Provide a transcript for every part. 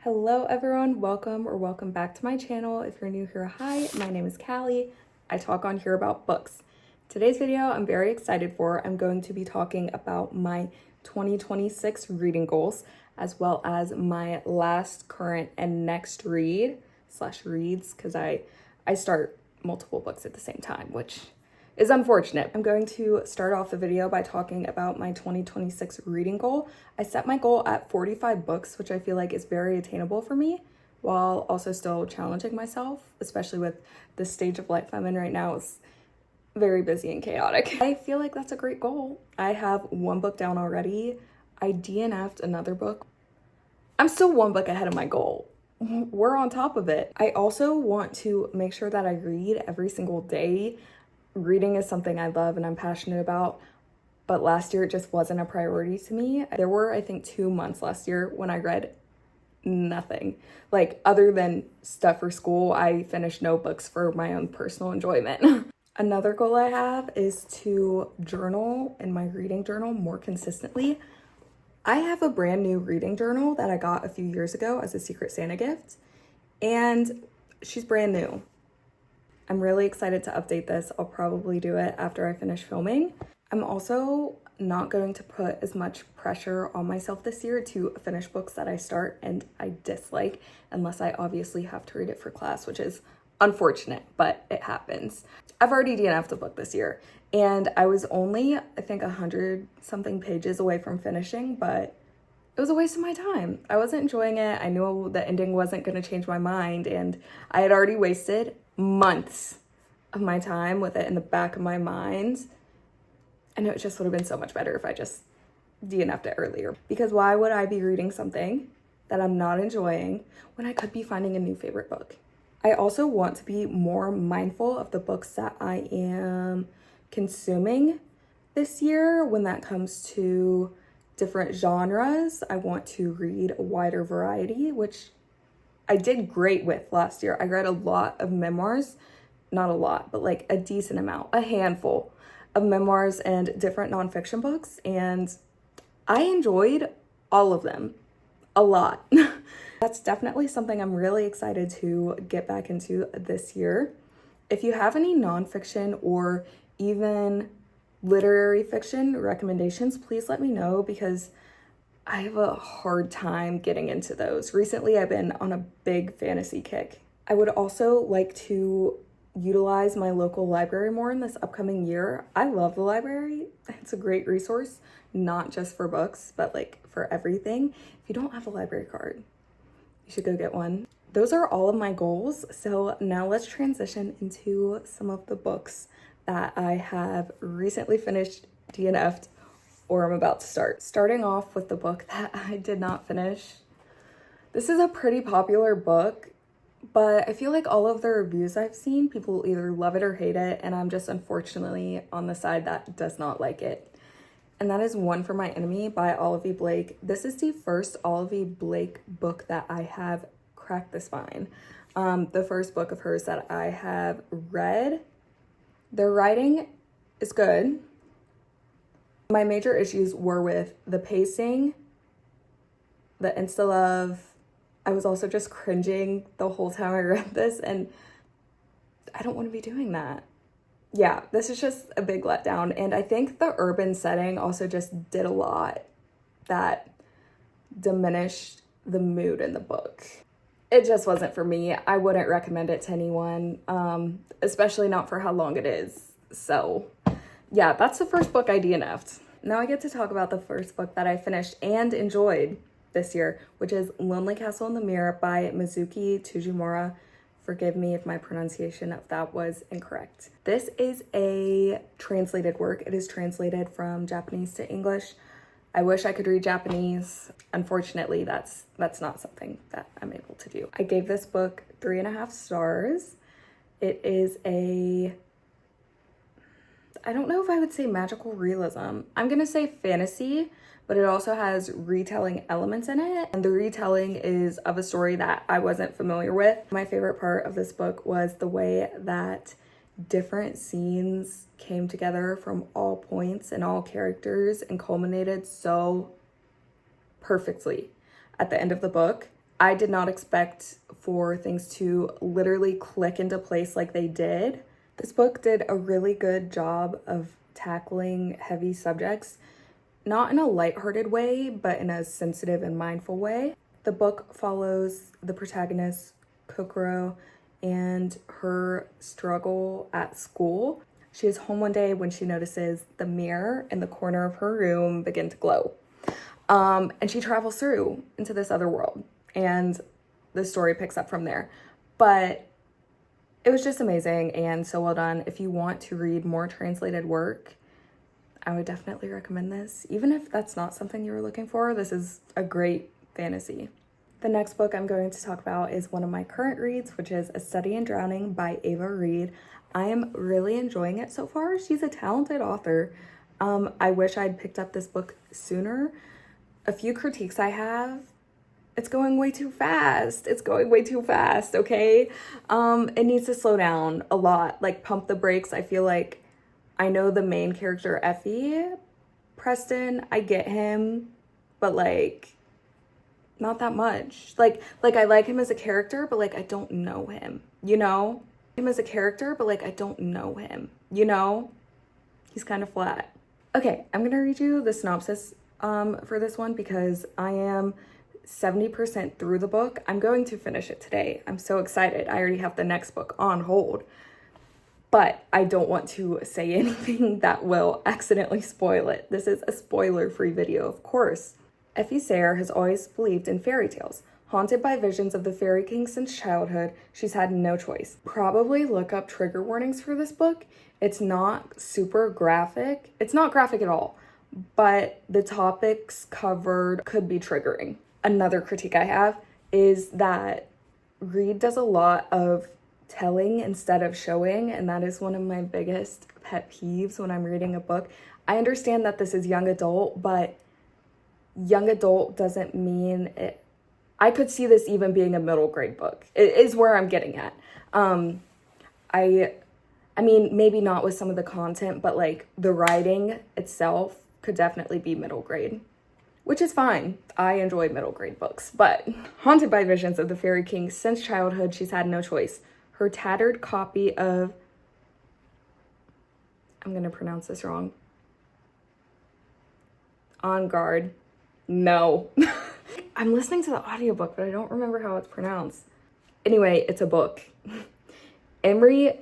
Hello everyone, welcome back to my channel. If you're new here, hi, my name is Callie. I talk on here about books. Today's video I'm very excited for. I'm going to be talking about my 2026 reading goals, as well as my last, current, and next read / reads, because I start multiple books at the same time, which is unfortunate. I'm going to start off the video by talking about my 2026 reading goal. I set my goal at 45 books, which I feel like is very attainable for me, while also still challenging myself, especially with the stage of life I'm in right now. It's very busy and chaotic. I feel like that's a great goal. I have one book down already. I DNF'd another book. I'm still one book ahead of my goal. We're on top of it. I also want to make sure that I read every single day. Reading is something I love and I'm passionate about, but last year it just wasn't a priority to me. There were, I think, 2 months last year when I read nothing. Like, other than stuff for school, I finished no books for my own personal enjoyment. Another goal I have is to journal in my reading journal more consistently. I have a brand new reading journal that I got a few years ago as a Secret Santa gift, and she's brand new. I'm really excited to update this. I'll probably do it after I finish filming. I'm also not going to put as much pressure on myself this year to finish books that I start and I dislike, unless I obviously have to read it for class, which is unfortunate, but it happens. I've already DNF'd a book this year, and I was only, I think, 100 something pages away from finishing, but it was a waste of my time. I wasn't enjoying it. I knew the ending wasn't going to change my mind, and I had already wasted months of my time with it in the back of my mind. And it just would have been so much better if I just DNF'd it earlier. Because why would I be reading something that I'm not enjoying when I could be finding a new favorite book? I also want to be more mindful of the books that I am consuming this year when that comes to different genres. I want to read a wider variety, which I did great with last year. I read a lot of memoirs, not a lot, but like a decent amount, a handful of memoirs and different nonfiction books. And I enjoyed all of them a lot. That's definitely something I'm really excited to get back into this year. If you have any nonfiction or even literary fiction recommendations, please let me know, because I have a hard time getting into those. Recently, I've been on a big fantasy kick. I would also like to utilize my local library more in this upcoming year. I love the library. It's a great resource, not just for books, but like for everything. If you don't have a library card, you should go get one. Those are all of my goals. So now let's transition into some of the books that I have recently finished, DNF'd, or I'm about to start. Starting off with the book that I did not finish. This is a pretty popular book, but I feel like all of the reviews I've seen, people either love it or hate it, and I'm just unfortunately on the side that does not like it. And that is One for My Enemy by Olivia Blake. This is the first Olivia Blake book that I have cracked the spine. The first book of hers that I have read. The writing is good. My major issues were with the pacing, the insta love. I was also just cringing the whole time I read this, and I don't want to be doing that. Yeah, this is just a big letdown, and I think the urban setting also just did a lot that diminished the mood in the book. It just wasn't for me. I wouldn't recommend it to anyone, especially not for how long it is. So yeah, that's the first book I DNF'd. Now I get to talk about the first book that I finished and enjoyed this year, which is Lonely Castle in the Mirror by Mizuki Tsujimura. Forgive me if my pronunciation of that was incorrect. This is a translated work. It is translated from Japanese to English. I wish I could read Japanese. Unfortunately, that's not something that I'm able to do. I gave this book 3.5 stars. It is I don't know if I would say magical realism. I'm gonna say fantasy, but it also has retelling elements in it. And the retelling is of a story that I wasn't familiar with. My favorite part of this book was the way that different scenes came together from all points and all characters and culminated so perfectly at the end of the book. I did not expect for things to literally click into place like they did. This book did a really good job of tackling heavy subjects, not in a lighthearted way, but in a sensitive and mindful way. The book follows the protagonist, Kokoro, and her struggle at school. She is home one day when she notices the mirror in the corner of her room begin to glow. And she travels through into this other world, and the story picks up from there. But it was just amazing and so well done. If you want to read more translated work, I would definitely recommend this. Even if that's not something you were looking for, this is a great fantasy. The next book I'm going to talk about is one of my current reads, which is A Study in Drowning by Ava Reed. I am really enjoying it so far. She's a talented author. I wish I'd picked up this book sooner. A few critiques I have: it's going way too fast. It's going way too fast, okay? It needs to slow down a lot, like pump the brakes. I feel like I know the main character, Effie, Preston, I get him, but like not that much. Like I like him as a character, but like I don't know him, you know? Him as a character, but like I don't know him, you know? He's kind of flat. Okay, I'm gonna read you the synopsis for this one because I am 70% through the book. I'm going to finish it today. I'm so excited. I already have the next book on hold, but I don't want to say anything that will accidentally spoil it. This is a spoiler-free video, of course. Effie Sayre has always believed in fairy tales. Haunted by visions of the Fairy King since childhood, she's had no choice. Probably look up trigger warnings for this book. It's not super graphic. It's not graphic at all, but the topics covered could be triggering. Another critique I have is that Reed does a lot of telling instead of showing, and that is one of my biggest pet peeves when I'm reading a book. I understand that this is young adult, but young adult doesn't mean it. I could see this even being a middle grade book. It is where I'm getting at. I mean, maybe not with some of the content, but like the writing itself could definitely be middle grade, which is fine. I enjoy middle grade books, but haunted by visions of the Fairy King since childhood, she's had no choice. Her tattered copy of, I'm going to pronounce this wrong, On Guard. No. I'm listening to the audiobook, but I don't remember how it's pronounced. Anyway, it's a book. Emery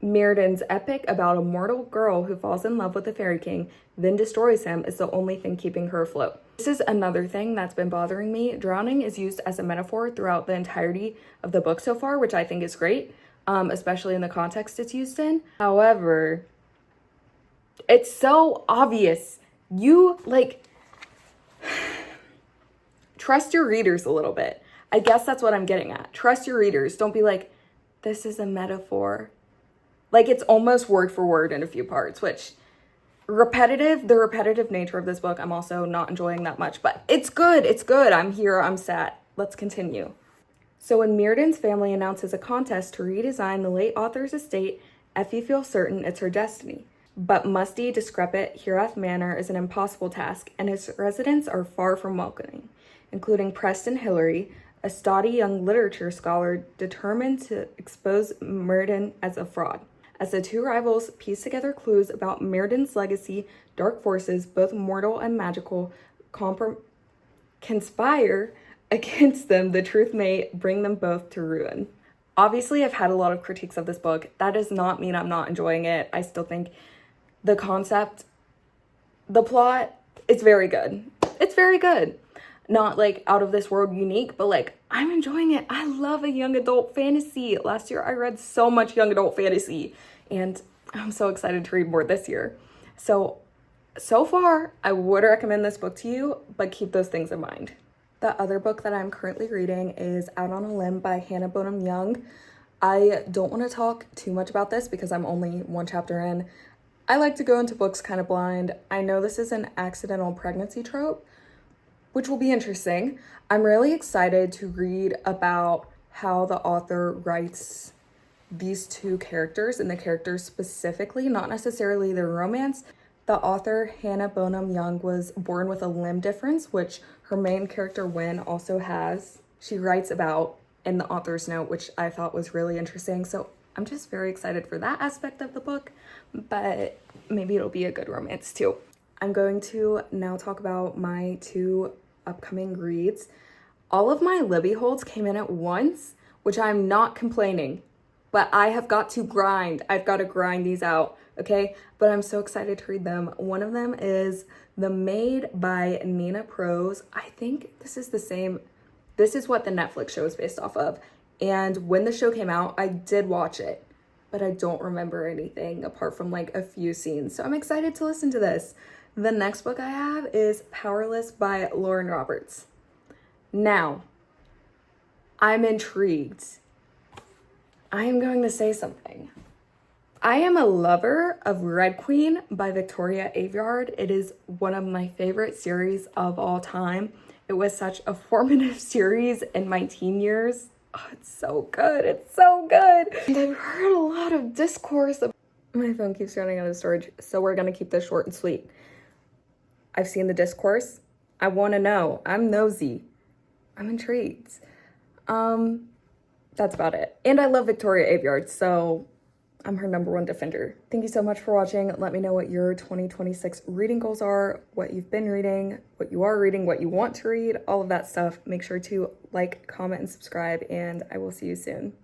Meerden's epic about a mortal girl who falls in love with the Fairy King, then destroys him, is the only thing keeping her afloat. This is another thing that's been bothering me. Drowning is used as a metaphor throughout the entirety of the book so far, which I think is great, especially in the context it's used in. However, it's so obvious. You, like, trust your readers a little bit. I guess that's what I'm getting at. Trust your readers. Don't be like, this is a metaphor. Like, it's almost word for word in a few parts, which the repetitive nature of this book, I'm also not enjoying that much, but it's good. It's good. I'm here. I'm set. Let's continue. So when Meerden's family announces a contest to redesign the late author's estate, Effie feels certain it's her destiny. But musty, decrepit Hiraeth Manor is an impossible task, and its residents are far from welcoming, including Preston Hillary, a stoddy young literature scholar determined to expose Meerden as a fraud. As the two rivals piece together clues about Meerden's legacy, dark forces, both mortal and magical, conspire against them. The truth may bring them both to ruin. Obviously, I've had a lot of critiques of this book. That does not mean I'm not enjoying it. I still think the concept, the plot, it's very good. It's very good. Not like out of this world unique, but like I'm enjoying it. I love a young adult fantasy. Last year I read so much young adult fantasy, and I'm so excited to read more this year. So far, I would recommend this book to you, but keep those things in mind. The other book that I'm currently reading is Out on a Limb by Hannah Bonham Young. I don't want to talk too much about this because I'm only one chapter in. I like to go into books kind of blind. I know this is an accidental pregnancy trope, which will be interesting. I'm really excited to read about how the author writes these two characters and the characters specifically, not necessarily their romance, The author, Hannah Bonham Young, was born with a limb difference, which her main character, Wynne, also has. She writes about in the author's note, which I thought was really interesting. So I'm just very excited for that aspect of the book, but maybe it'll be a good romance too. I'm going to now talk about my 2 upcoming reads. All of my Libby holds came in at once, which I'm not complaining, but I have got to grind. I've got to grind these out, okay? But I'm so excited to read them. One of them is The Maid by Nina Prose. I think this is the same. This is what the Netflix show is based off of. And when the show came out, I did watch it, but I don't remember anything apart from like a few scenes. So I'm excited to listen to this. The next book I have is Powerless by Lauren Roberts. Now, I'm intrigued. I am going to say something. I am a lover of Red Queen by Victoria Aveyard. It is one of my favorite series of all time. It was such a formative series in my teen years. Oh, it's so good. It's so good. And I've heard a lot of discourse. My phone keeps running out of storage, so we're going to keep this short and sweet. I've seen the discourse. I want to know. I'm nosy. I'm intrigued. That's about it. And I love Victoria Aveyard, so I'm her #1 defender. Thank you so much for watching. Let me know what your 2026 reading goals are, what you've been reading, what you are reading, what you want to read, all of that stuff. Make sure to like, comment, and subscribe, and I will see you soon.